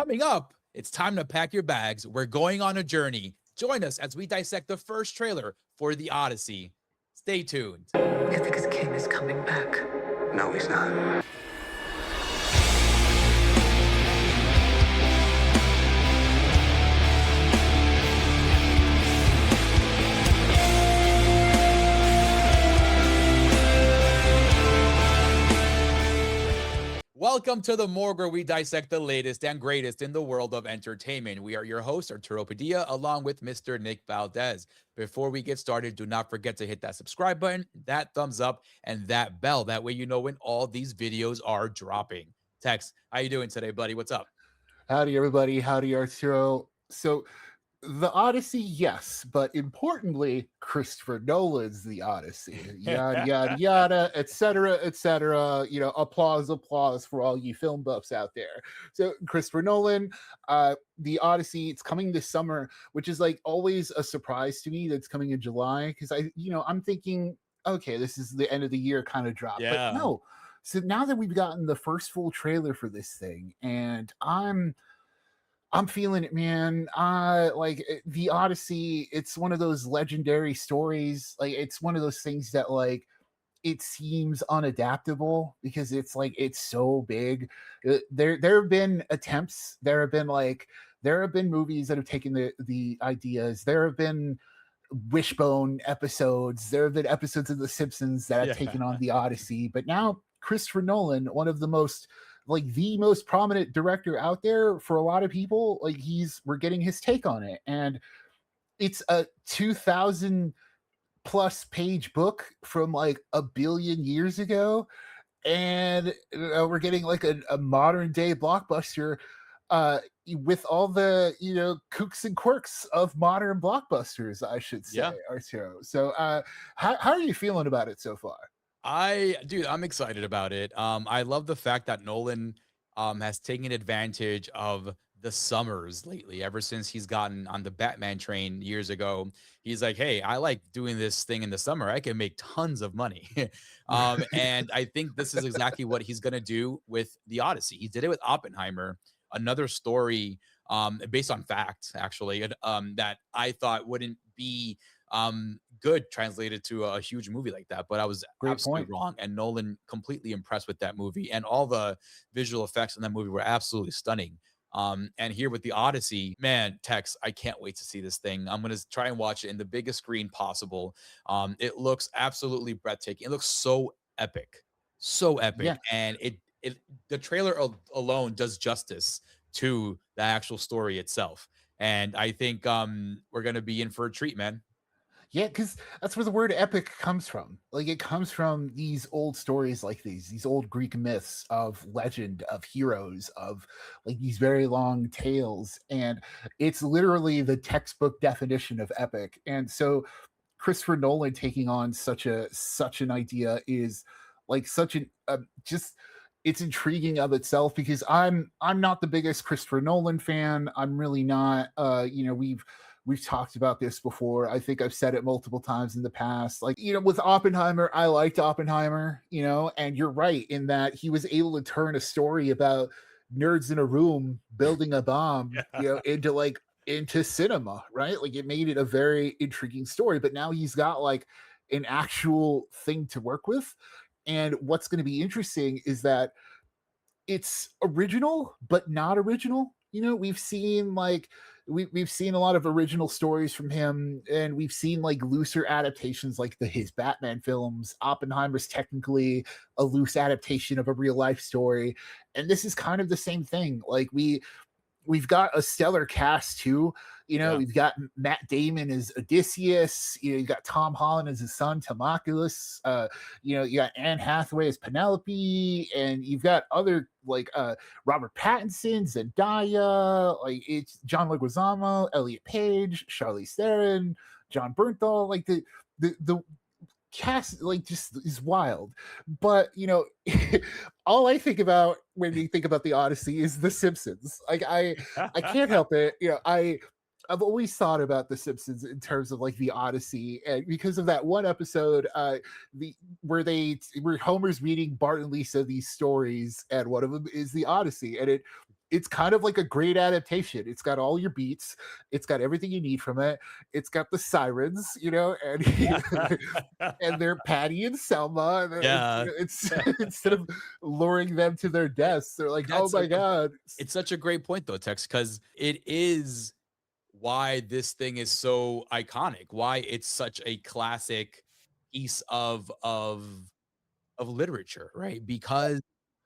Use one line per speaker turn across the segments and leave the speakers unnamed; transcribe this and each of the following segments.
Coming up, it's time to pack your bags. We're going on a journey. Join us as we dissect the first trailer for The Odyssey. Stay tuned.
Ithaca's king is coming back.
No, he's not.
Welcome to The Morgue, where we dissect the latest and greatest in the world of entertainment. We are your hosts, Arturo Padilla, along with Mr. Nick Valdez. Before we get started, do not forget to hit that subscribe button, that thumbs up, and that bell. That way you know when all these videos are dropping. Tex, how you doing today, buddy? What's up?
Howdy, everybody. Howdy, Arturo. So, the Odyssey, yes, but importantly, Christopher Nolan's The Odyssey. Yada, yada, yada, etc., etc. You know, applause for all you film buffs out there. So, Christopher Nolan, The Odyssey, it's coming this summer, which is like always a surprise to me that's coming in July, because I'm thinking, okay, this is the end of the year kind of drop.
Yeah.
But no. So now that we've gotten the first full trailer for this thing, and I'm feeling it, man. Like The Odyssey, it's one of those legendary stories. Like it's one of those things that like it seems unadaptable because it's like it's so big. There have been attempts. There have been movies that have taken the ideas. There have been Wishbone episodes. There have been episodes of The Simpsons that have taken on The Odyssey, but now Christopher Nolan, one of the most prominent director out there for a lot of people, like we're getting his take on it. And it's a 2,000 plus page book from like a billion years ago. And we're getting like a modern day blockbuster with all the, kooks and quirks of modern blockbusters, I should say, Arturo. So how are you feeling about it so far?
I'm excited about it. I love the fact that Nolan has taken advantage of the summers lately. Ever since he's gotten on the Batman train years ago, he's like, hey, I like doing this thing in the summer. I can make tons of money. And I think this is exactly what he's going to do with The Odyssey. He did it with Oppenheimer, another story based on fact, actually, that I thought wouldn't be good translated to a huge movie like that, but I was absolutely wrong. And Nolan completely impressed with that movie, and all the visual effects in that movie were absolutely stunning. And here with The Odyssey, man, Tex, I can't wait to see this thing. I'm gonna try and watch it in the biggest screen possible. It looks absolutely breathtaking. It looks so epic,
Yeah.
and the trailer alone does justice to the actual story itself. And I think we're gonna be in for a treat, man.
Yeah, because that's where the word epic comes from. Like it comes from these old stories like these old Greek myths of legend, of heroes, of like these very long tales. And it's literally the textbook definition of epic. And so Christopher Nolan taking on such an idea is like such an just it's intriguing of itself, because I'm not the biggest Christopher Nolan fan. I'm really not. We've talked about this before. I think I've said it multiple times in the past. Like, with Oppenheimer, I liked Oppenheimer, and you're right in that he was able to turn a story about nerds in a room building a bomb, into cinema, right? Like it made it a very intriguing story, but now he's got like an actual thing to work with. And what's going to be interesting is that it's original, but not original. We've seen we've seen a lot of original stories from him, and we've seen like looser adaptations like his Batman films. Oppenheimer's technically a loose adaptation of a real life story, and this is kind of the same thing. Like we've got a stellar cast too. We've got Matt Damon as Odysseus. You've got Tom Holland as his son Telemachus. You got Anne Hathaway as Penelope, and you've got other like Robert Pattinson, Zendaya, like it's John Leguizamo, Elliot Page, Charlize Theron, John Bernthal. Like the cast like just is wild. But all I think about when we think about The Odyssey is The Simpsons. Like I can't help it. I've always thought about The Simpsons in terms of like The Odyssey, and because of that one episode where Homer's reading Bart and Lisa these stories, and one of them is The Odyssey, and it's kind of like a great adaptation. It's got all your beats. It's got everything you need from it. It's got the sirens, and and they're Patty and Selma. And
Yeah.
it's instead of luring them to their deaths, they're like, "Oh
That's
my god!"
it's such a great point though, Tex, because it is why this thing is so iconic, why it's such a classic piece of literature, right? Because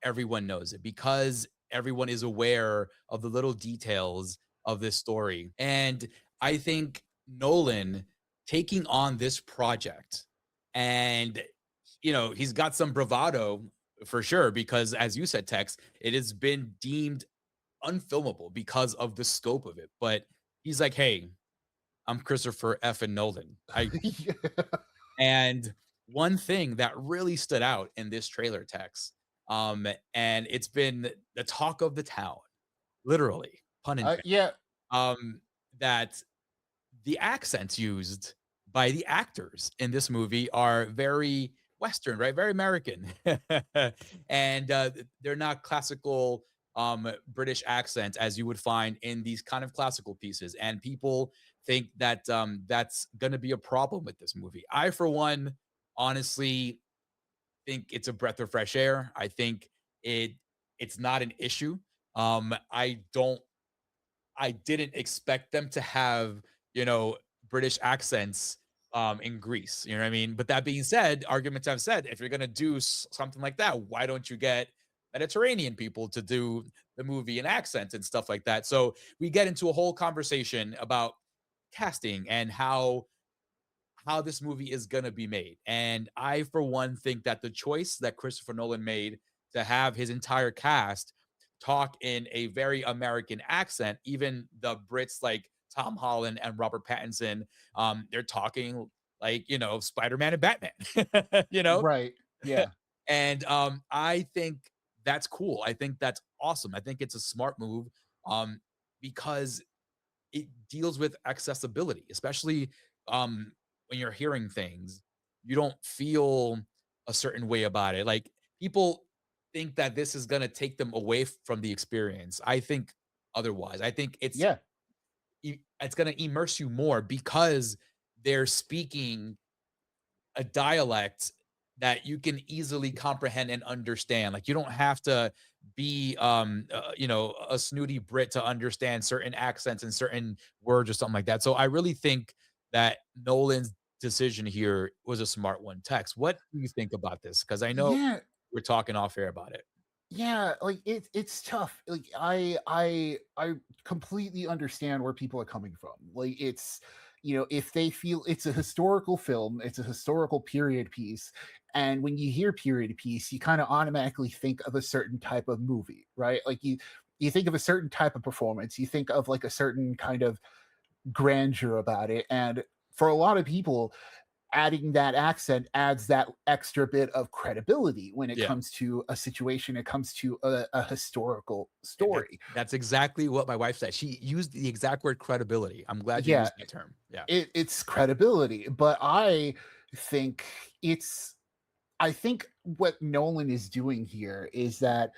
everyone knows it, because everyone is aware of the little details of this story. And I think Nolan taking on this project and he's got some bravado for sure because as you said, Tex, it has been deemed unfilmable because of the scope of it. But he's like, "Hey, I'm Christopher F. and Nolan. I
Yeah.
and one thing that really stood out in this trailer, Tex, and it's been the talk of the town, literally, pun intended,
Yeah,
um, that the accents used by the actors in this movie are very Western, right? Very American. And they're not classical British accents as you would find in these kind of classical pieces. And people think that that's going to be a problem with this movie. I, for one, honestly think it's a breath of fresh air. I think it it's not an issue. I didn't expect them to have, you know, British accents in Greece. You know what I mean? But that being said, arguments have said if you're gonna do something like that, why don't you get Mediterranean people to do the movie in accents and stuff like that? So we get into a whole conversation about casting and how this movie is going to be made. And I, for one, think that the choice that Christopher Nolan made to have his entire cast talk in a very American accent, even the Brits like Tom Holland and Robert Pattinson, they're talking like, Spider Man and Batman, you know?
right. Yeah.
And I think that's cool. I think that's awesome. I think it's a smart move um, because it deals with accessibility, especially when you're hearing things, you don't feel a certain way about it. Like people think that this is gonna take them away from the experience. I think otherwise. I think
Yeah.
it's gonna immerse you more because they're speaking a dialect that you can easily comprehend and understand. Like you don't have to be a snooty Brit to understand certain accents and certain words or something like that. So I really think that Nolan's decision here was a smart one. Tex, what do you think about this? Because I know
Yeah.
we're talking off air about it.
Yeah, like it's tough. Like I completely understand where people are coming from. Like it's if they feel it's a historical film, it's a historical period piece, and when you hear period piece, you kind of automatically think of a certain type of movie, right? Like you think of a certain type of performance, you think of like a certain kind of grandeur about it, and for a lot of people adding that accent adds that extra bit of credibility when it
Yeah.
comes to a situation, it comes to a historical
And
story.
that's exactly what my wife said. She used the exact word credibility. I'm glad you
Yeah,
used that term. Yeah.
it's credibility, but think it's I think what Nolan is doing here is that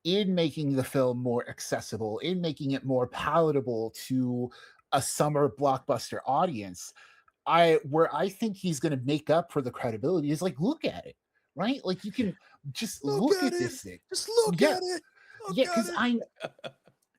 in making the film more accessible, in making it more palatable to a summer blockbuster audience, I think he's gonna make up for the credibility is like, look at it, right? Like you can just
Look
look
at
at
it.
this thing.
Just look
Yeah,
at it. Look
yeah,
at
because
it.
I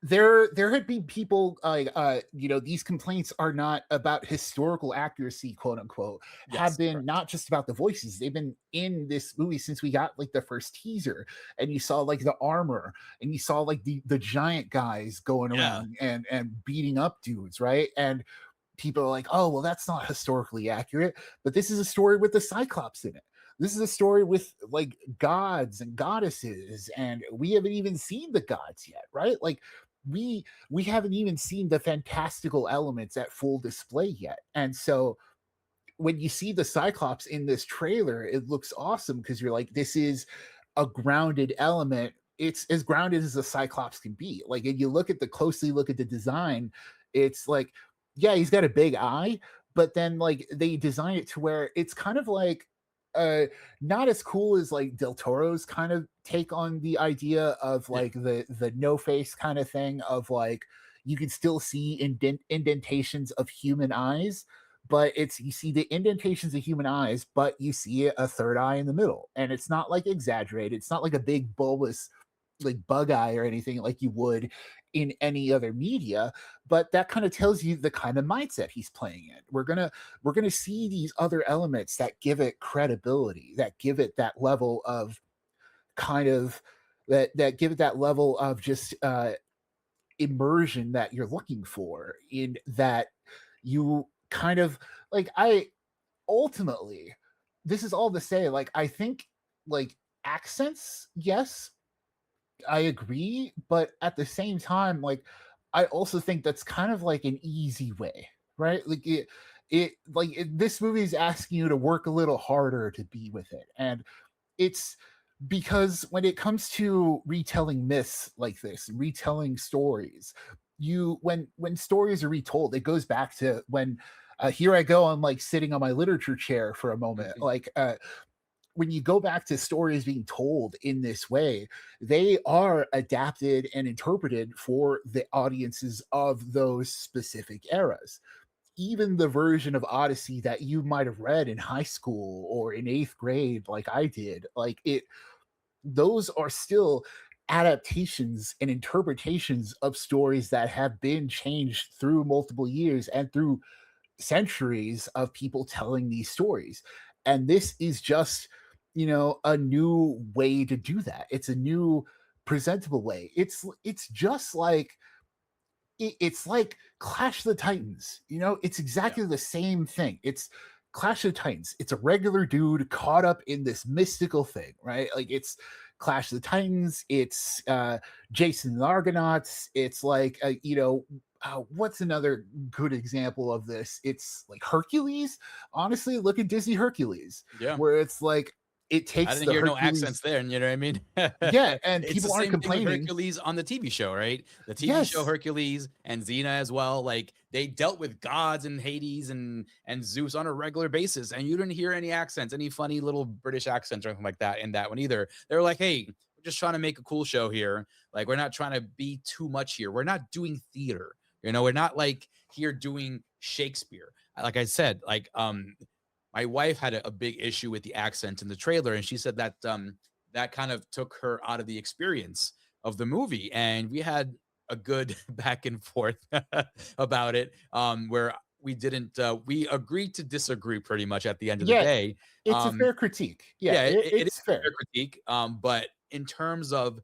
there had been people like these complaints are not about historical accuracy, quote unquote, have
Yes,
been
correct.
not just about the voices. They've been in this movie since we got like the first teaser, and you saw like the armor, and you saw like the giant guys going
Yeah.
around and beating up dudes, right? And people are like, oh, well, that's not historically accurate, but this is a story with the Cyclops in it. This is a story with like gods and goddesses, and we haven't even seen the gods yet, right? Like we haven't even seen the fantastical elements at full display yet. And so when you see the Cyclops in this trailer, it looks awesome because you're like, this is a grounded element. It's as grounded as the Cyclops can be. Like, if you closely look at the design, it's like, yeah, he's got a big eye, but then like they design it to where it's kind of like not as cool as like Del Toro's kind of take on the idea of
Yeah.
like the no face kind of thing of like you can still see indentations of human eyes, but it's you see the indentations of human eyes, but you see a third eye in the middle, and it's not like exaggerated. It's not like a big bulbous like bug eye or anything like you would in any other media, but that kind of tells you the kind of mindset he's playing in. We're gonna see these other elements that give it credibility, that give it that level of kind of that give it that level of just immersion that you're looking for, in that you kind of like I ultimately, this is all to say, like I think like accents, yes, I agree, but at the same time, like I also think that's kind of like an easy way, right? Like this movie is asking you to work a little harder to be with it, and it's because when it comes to retelling myths like this, retelling stories, you when stories are retold, it goes back to when here I go, I'm like sitting on my literature chair for a moment,
Mhm.
like when you go back to stories being told in this way, they are adapted and interpreted for the audiences of those specific eras. Even the version of Odyssey that you might have read in high school or in eighth grade, like I did, like those are still adaptations and interpretations of stories that have been changed through multiple years and through centuries of people telling these stories. And this is just, a new way to do that. It's a new presentable way. It's just like it's like Clash of the Titans. It's
Yeah.
exactly the same thing. It's Clash of the Titans. It's a regular dude caught up in this mystical thing, right? Like it's Clash of the Titans. It's Jason and the Argonauts. It's like what's another good example of this? It's like Hercules. Honestly, look at Disney Hercules,
Yeah.
where it's like it
I
takes
didn't
the
hear no accents
Hercules.
there, and you know what I mean?
Yeah, and
It's the
people aren't
same thing with
complaining.
Hercules on the TV show, right? The TV show
Yes,
Hercules and Xena as well, like, they dealt with gods and Hades and Zeus on a regular basis, and you didn't hear any accents, any funny little British accents or anything like that in that one either. They were like, "Hey, we're just trying to make a cool show here. Like, we're not trying to be too much here. We're not doing theater. We're not, like, here doing Shakespeare." Like I said, like, my wife had a big issue with the accent in the trailer, and she said that that kind of took her out of the experience of the movie. And we had a good back and forth about it, where we agreed to disagree pretty much at the end of the
yeah,
day.
it's a
Um,
fair critique. Yeah,
yeah, it is
it's
a fair
fair.
critique. But in terms of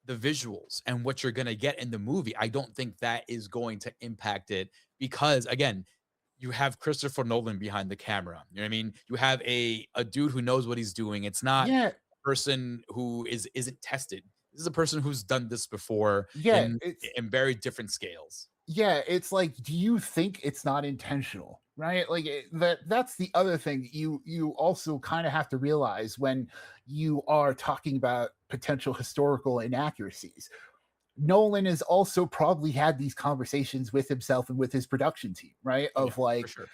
the visuals and what you're going to get in the movie, I don't think that is going to impact it because, again, you have Christopher Nolan behind the camera. You know what I mean? You have a dude who knows what he's doing. It's not
Yeah,
a person who isn't tested. This is a person who's done this before
yeah, it's
in very different scales.
yeah, it's like, do you think it's not intentional? Right? Like that's the other thing you also kind of have to realize when you are talking about potential historical inaccuracies. Nolan has also probably had these conversations with himself and with his production team, right?
Oh yeah,
Of
for
like
sure.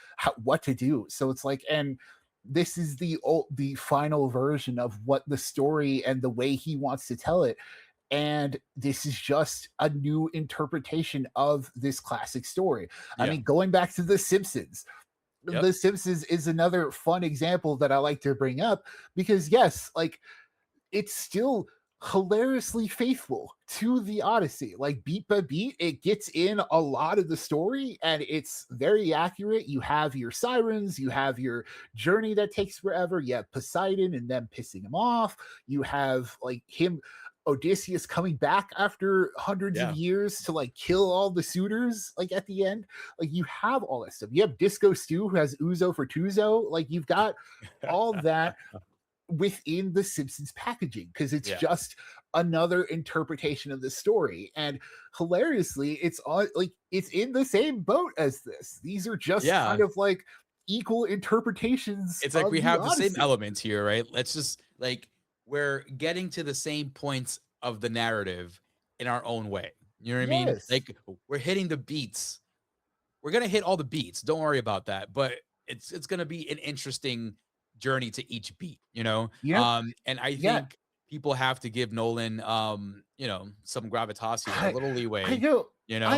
what to do. So it's like, and this is the final version of what the story and the way he wants to tell it. And this is just a new interpretation of this classic story. I
Yeah.
mean, going back to The Simpsons,
Yep.
The Simpsons is another fun example that I like to bring up because, yes, like it's still hilariously faithful to the Odyssey. Like beat by beat, it gets in a lot of the story and it's very accurate. You have your sirens, you have your journey that takes forever, you have Poseidon and them pissing him off, you have like him. Odysseus coming back after hundreds of
Yeah.
years to like kill all the suitors, like at the end. Like you have all that stuff. You have Disco Stew who has Uzo for Tuzo. Like you've got all that within the Simpsons packaging because it's
Yeah.
just another interpretation of the story. And hilariously, it's all like it's in the same boat as this. These are just kind
Yeah.
of like equal interpretations
It's like
of
we
the
have the same
Odyssey.
elements here, right? Let's just like we're getting to the same points of the narrative in our own way. You know what I mean?
Yes.
Like we're hitting the beats. We're gonna hit all the beats. Don't worry about that. But it's gonna be an interesting journey to each beat, you know?
You know,
And I
yeah.
think people have to give Nolan, some gravitas here, a
I
little
I
leeway,
know.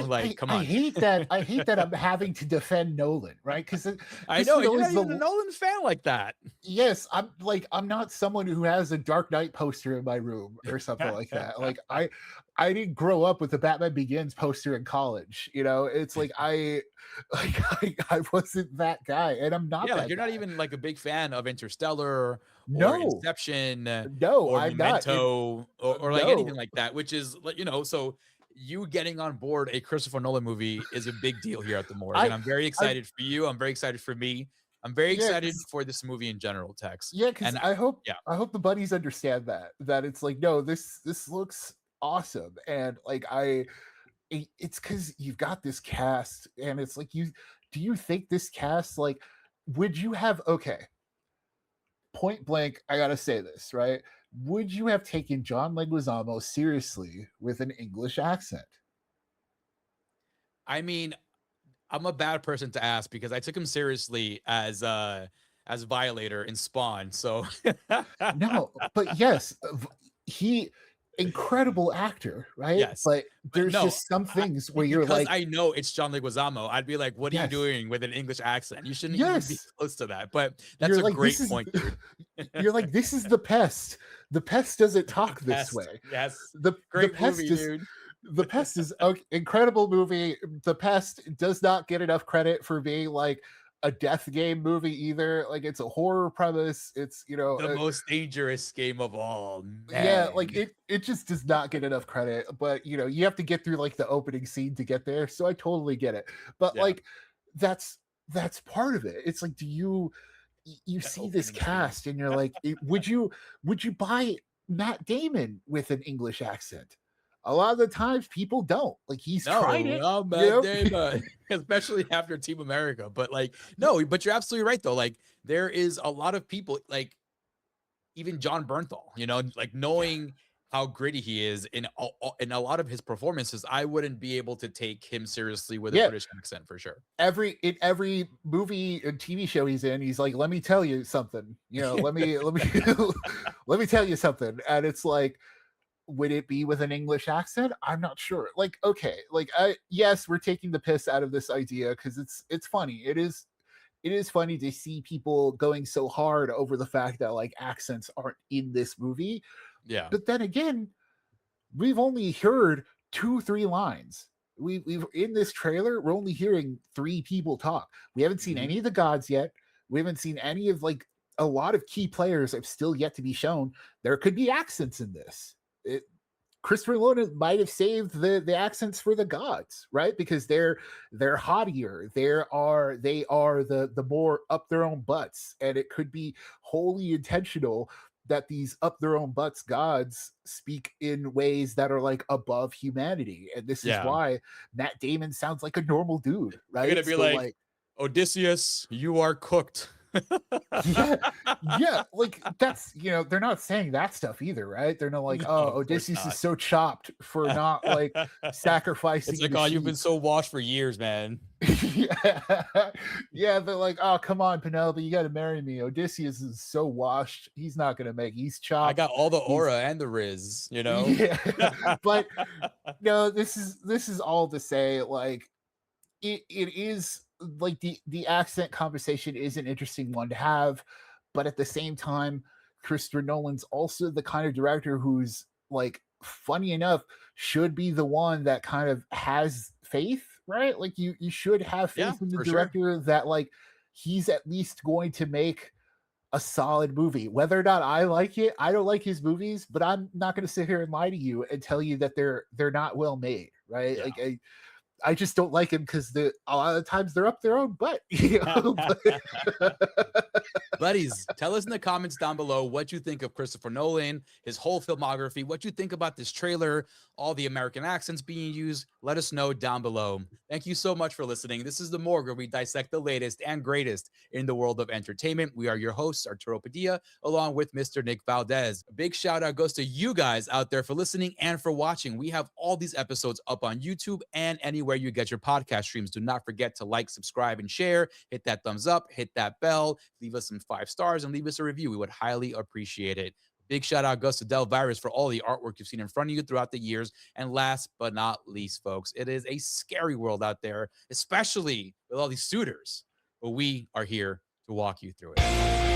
like, come
I
on.
hate that. I hate that I'm having to defend Nolan, right? Because
I know,
Christopher
and you're not
Nolan's
even a
the
Nolan fan like that.
yes. I'm not someone who has a Dark Knight poster in my room or something like that. Like I didn't grow up with the Batman Begins poster in college. You know, it's like I wasn't that guy, and I'm not
Yeah, like
that
you're not
guy.
even like a big fan of Interstellar or
No,
Inception
no,
or
I'm not.
Memento or like anything
No,
like that, which is like, so you getting on board a Christopher Nolan movie is a big deal here at the morgue. And
I
I'm very
I
excited for you. I'm very excited for me. I'm very
yeah,
excited
because
for this movie in general, Tex.
yeah, because
And yeah,
I hope the buddies understand that it's like no, this looks awesome, and like it's because you've got this cast, and it's like you do you think this cast like would you have okay point blank? I gotta say this right. Would you have taken John Leguizamo seriously with an English accent?
I mean, I'm a bad person to ask because I took him seriously as Violator in Spawn. So
No, but yes, he incredible actor, right?
yes.
But
But
there's
no,
just some things where you're
because
like,
I know it's John Leguizamo, I'd be like, "What are you
yes,
doing with an English accent? You shouldn't even be
yes.
close to that." But that's
You're
a
like, this
great
is
point, dude.
you're like, this is the pest. The pest doesn't
The
talk this
Pest.
way.
Yes.
The
Great
pest
movie,
is
dude.
the pest is incredible movie. The pest does not get enough credit for being like a death game movie either. Like it's a horror premise. It's
The most dangerous game of all,
yeah, like
man.
it just does not get enough credit. But you have to get through like the opening scene to get there. So I totally get it. But
Yeah,
like that's that's part of it. It's like, do you
that
see this
opening scene.
cast and you're like, would you buy Matt Damon with an English accent? A lot of the times people don't. Like he's tried
No,
it,
I'm
you
Matt
know?
Damon, especially after Team America. But like, no, but you're absolutely right though. Like, there is a lot of people, like even John Bernthal, like
Yeah.
knowing how gritty he is in a lot of his performances, I wouldn't be able to take him seriously with a
Yeah.
British accent for sure.
Every movie and TV show he's in, he's like, let me tell you something. Let me let me tell you something. And it's like, would it be with an English accent? I'm not sure. Like, okay, like I yes, we're taking the piss out of this idea because it's funny. It is funny to see people going so hard over the fact that like accents aren't in this movie.
Yeah.
But then again, we've only heard 2 3 lines. We've in this trailer, we're only hearing 3 people talk. We haven't seen
Mhm.
any of the gods yet. We haven't seen any of like a lot of key players have still yet to be shown. There could be accents in this. Christopher Nolan might have saved the accents for the gods, right? Because they're haughtier. They are the more up their own butts, and it could be wholly intentional that these up their own butts gods speak in ways that are like above humanity, and this is
Yeah.
why Matt Damon sounds like a normal dude,
They're gonna
right?
be
So
like,
like
Odysseus, you are cooked.
yeah, yeah, like that's they're not saying that stuff either, right? They're not like,
No,
oh,
of course
Odysseus is
not.
so chopped for not like
It's
sacrificing
like,
the
oh, you've
sheep.
been so washed for years, man.
Yeah, yeah, they're like, oh, come on, Penelope, you got to marry me. Odysseus is so washed, he's not gonna make. He's
I
chopped.
got all the
He's
aura and the Riz.
yeah, but no, this is all to say, like it is like the accent conversation is an interesting one to have, but at the same time, Christopher Nolan's also the kind of director who's like funny enough should be the one that kind of has faith, right? Like you should have
Yeah,
faith in the
for sure.
director that like he's at least going to make a solid movie. Whether or not I like it, I don't like his movies, but I'm not going to sit here and lie to you and tell you that they're not well made, right?
Yeah.
Like I just don't like him because a lot of the times they're up their own butt.
Buddies, tell us in the comments down below what you think of Christopher Nolan, his whole filmography, what you think about this trailer, all the American accents being used. Let us know down below. Thank you so much for listening. This is The Morgue, where we dissect the latest and greatest in the world of entertainment. We are your hosts, Arturo Padilla, along with Mr. Nick Valdez. A big shout out goes to you guys out there for listening and for watching. We have all these episodes up on YouTube and anywhere anywhere you get your podcast streams. Do not forget to like, subscribe, and share. Hit that thumbs up, hit that bell, leave us some 5 stars, and leave us a review. We would highly appreciate it. Big shout out goes to Delvirus for all the artwork you've seen in front of you throughout the years. And last but not least, folks, it is a scary world out there, especially with all these suitors. But we are here to walk you through it.